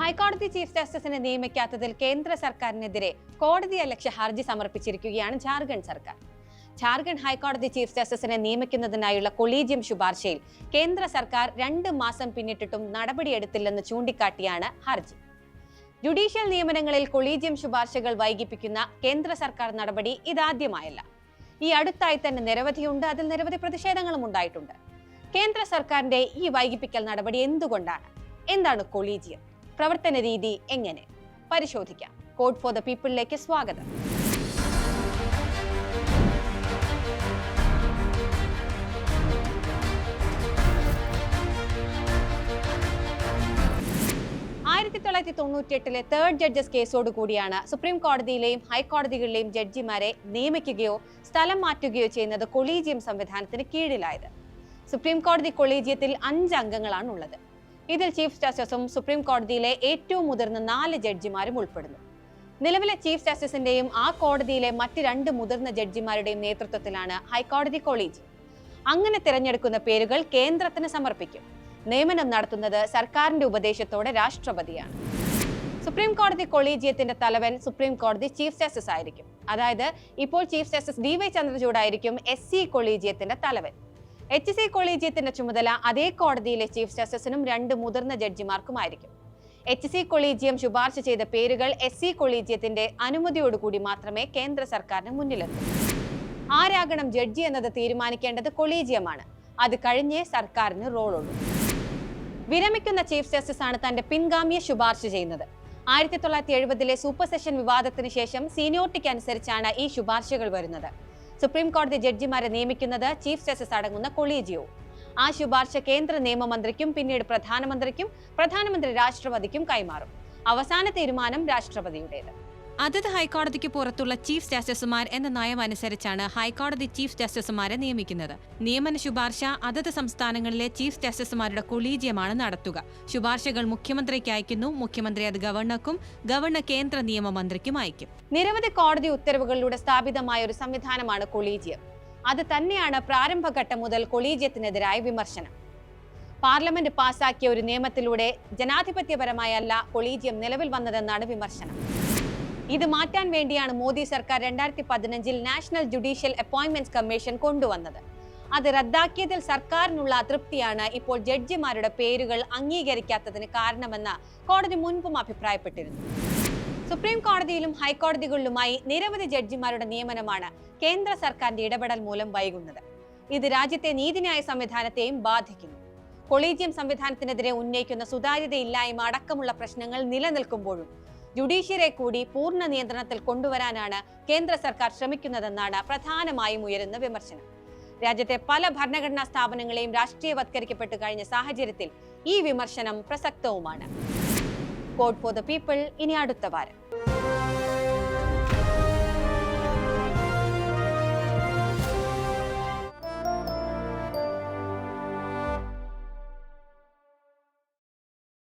ഹൈക്കോടതി ചീഫ് ജസ്റ്റിസിനെ നിയമിക്കാത്തതിൽ കേന്ദ്ര സർക്കാരിനെതിരെ കോടതിയലക്ഷ്യ ഹർജി സമർപ്പിച്ചിരിക്കുകയാണ് ജാർഖണ്ഡ് സർക്കാർ. ജാർഖണ്ഡ് ഹൈക്കോടതി ചീഫ് ജസ്റ്റിസിനെ നിയമിക്കുന്നതിനായുള്ള കൊളീജിയം ശുപാർശയിൽ കേന്ദ്ര സർക്കാർ 2 മാസം പിന്നിട്ടിട്ടും നടപടിയെടുത്തില്ലെന്ന് ചൂണ്ടിക്കാട്ടിയാണ് ഹർജി. ജുഡീഷ്യൽ നിയമനങ്ങളിൽ കൊളീജിയം ശുപാർശകൾ വൈകിപ്പിക്കുന്ന കേന്ദ്ര സർക്കാർ നടപടി ഇതാദ്യമായല്ല. ഈ അടുത്തായി തന്നെ നിരവധിയുണ്ട്. അതിൽ നിരവധി പ്രതിഷേധങ്ങളും ഉണ്ടായിട്ടുണ്ട്. കേന്ദ്ര സർക്കാരിന്റെ ഈ വൈകിപ്പിക്കൽ നടപടി എന്തുകൊണ്ടാണ്? എന്താണ് കൊളീജിയം? പ്രവർത്തന രീതി എങ്ങനെ? പരിശോധിക്കാം. കോഡ് ഫോർ ദ പീപ്പിളിലേക്ക് സ്വാഗതം. തേർഡ് ജഡ്ജസ് കേസോട് കൂടിയാണ് സുപ്രീം കോടതിയിലെയും ഹൈക്കോടതികളിലെയും ജഡ്ജിമാരെ നിയമിക്കുകയോ സ്ഥലം മാറ്റുകയോ ചെയ്യുന്നത് കൊളീജിയം സംവിധാനത്തിന് കീഴിലായത്. സുപ്രീം കോടതി കൊളീജിയത്തിൽ 5 അംഗങ്ങളാണ് ഉള്ളത്. ഇതിൽ ചീഫ് ജസ്റ്റിസും സുപ്രീം കോടതിയിലെ ഏറ്റവും മുതിർന്ന 4 ജഡ്ജിമാരും ഉൾപ്പെടുന്നു. നിലവിലെ ചീഫ് ജസ്റ്റിസിന്റെയും ആ കോടതിയിലെ മറ്റ് 2 മുതിർന്ന ജഡ്ജിമാരുടെയും നേതൃത്വത്തിലാണ് ഹൈക്കോടതി കൊളീജിയം. അങ്ങനെ തിരഞ്ഞെടുക്കുന്ന പേരുകൾ കേന്ദ്രത്തിന് സമർപ്പിക്കും. നിയമനം നടത്തുന്നത് സർക്കാരിന്റെ ഉപദേശത്തോടെ രാഷ്ട്രപതിയാണ്. സുപ്രീം കോടതി കൊളീജിയത്തിന്റെ തലവൻ സുപ്രീം കോടതി ചീഫ് ജസ്റ്റിസ് ആയിരിക്കും. അതായത് ഇപ്പോൾ ചീഫ് ജസ്റ്റിസ് DY ചന്ദ്രചൂഡ് ആയിരിക്കും SC കൊളീജിയത്തിന്റെ തലവൻ. HC കൊളീജിയത്തിന്റെ ചുമതല അതേ കോടതിയിലെ ചീഫ് ജസ്റ്റിസിനും 2 മുതിർന്ന ജഡ്ജിമാർക്കുമായിരിക്കും. HC കൊളീജിയം ശുപാർശ ചെയ്ത പേരുകൾ SC കൊളീജിയത്തിന്റെ അനുമതിയോടുകൂടി മാത്രമേ കേന്ദ്ര സർക്കാരിന് മുന്നിലെത്തൂ. ആരാകണം ജഡ്ജി എന്നത് തീരുമാനിക്കേണ്ടത് കൊളീജിയമാണ്. അത് കഴിഞ്ഞേ സർക്കാരിന് റോളുള്ളൂ. വിരമിക്കുന്ന ചീഫ് ജസ്റ്റിസ് ആണ് തന്റെ പിൻഗാമിയെ ശുപാർശ ചെയ്യുന്നത്. 1970-ലെ സൂപ്പർ സെഷൻ വിവാദത്തിന് ശേഷം സീനിയോറിറ്റിക്ക് അനുസരിച്ചാണ് ഈ ശുപാർശകൾ വരുന്നത്. സുപ്രീം കോടതി ജഡ്ജിമാരെ നിയമിക്കുന്നത് ചീഫ് ജസ്റ്റിസ് അടങ്ങുന്ന കൊളീജിയവും. ആ ശുപാർശ കേന്ദ്ര നിയമമന്ത്രിക്കും പിന്നീട് പ്രധാനമന്ത്രിക്കും, പ്രധാനമന്ത്രി രാഷ്ട്രപതിക്കും കൈമാറും. അവസാന തീരുമാനം രാഷ്ട്രപതിയുടേത്. അതത് ഹൈക്കോടതിക്ക് പുറത്തുള്ള ചീഫ് ജസ്റ്റിസുമാർ എന്ന നയം അനുസരിച്ചാണ് ഹൈക്കോടതി ചീഫ് ജസ്റ്റിസുമാരെ നിയമിക്കുന്നത്. നിയമന ശുപാർശ അതത് സംസ്ഥാനങ്ങളിലെ ചീഫ് ജസ്റ്റിസുമാരുടെ കൊളീജിയമാണ് നടത്തുക. ശുപാർശകൾ മുഖ്യമന്ത്രിക്ക് അയക്കുന്നു. മുഖ്യമന്ത്രി അത് ഗവർണർക്കും, ഗവർണർ കേന്ദ്ര നിയമമന്ത്രിക്കും അയക്കും. നിരവധി കോടതി ഉത്തരവുകളിലൂടെ സ്ഥാപിതമായ ഒരു സംവിധാനമാണ് കൊളീജിയം. അത് തന്നെയാണ് പ്രാരംഭഘട്ടം മുതൽ കൊളീജിയത്തിനെതിരായ വിമർശനം. പാർലമെന്റ് പാസാക്കിയ ഒരു നിയമത്തിലൂടെ ജനാധിപത്യപരമായല്ല കൊളീജിയം നിലവിൽ വന്നതെന്നാണ് വിമർശനം. ഇത് മാറ്റാൻ വേണ്ടിയാണ് മോദി സർക്കാർ 2015-ൽ നാഷണൽ ജുഡീഷ്യൽ അപ്പോയിന്റ്മെന്റ്സ് കമ്മീഷൻ കൊണ്ടുവന്നത്. അത് റദ്ദാക്കിയതിൽ സർക്കാരിനുള്ള അതൃപ്തിയാണ് ഇപ്പോൾ ജഡ്ജിമാരുടെ പേരുകൾ അംഗീകരിക്കാത്തതിന് കാരണമെന്ന് കോടതി മുൻപും അഭിപ്രായപ്പെട്ടിരുന്നു. സുപ്രീം കോടതിയിലും ഹൈക്കോടതികളിലുമായി നിരവധി ജഡ്ജിമാരുടെ നിയമനമാണ് കേന്ദ്ര സർക്കാരിന്റെ ഇടപെടൽ മൂലം വൈകുന്നത്. ഇത് രാജ്യത്തെ നീതിന്യായ സംവിധാനത്തെയും ബാധിക്കുന്നു. കൊളീജിയം സംവിധാനത്തിനെതിരെ ഉന്നയിക്കുന്ന സുതാര്യതയില്ലായ്മ അടക്കമുള്ള പ്രശ്നങ്ങൾ നിലനിൽക്കുമ്പോഴും ജുഡീഷ്യറിയെ കൂടി പൂർണ്ണ നിയന്ത്രണത്തിൽ കൊണ്ടുവരാനാണ് കേന്ദ്ര സർക്കാർ ശ്രമിക്കുന്നതെന്നാണ് പ്രധാനമായും ഉയരുന്ന വിമർശനം. രാജ്യത്തെ പല ഭരണഘടനാ സ്ഥാപനങ്ങളെയും രാഷ്ട്രീയവത്കരിക്കപ്പെട്ടു കഴിഞ്ഞ സാഹചര്യത്തിൽ ഈ വിമർശനം പ്രസക്തവുമാണ്. കോഡ് ഫോർ ദ പീപ്പിൾ ഇനി അടുത്ത വാരം.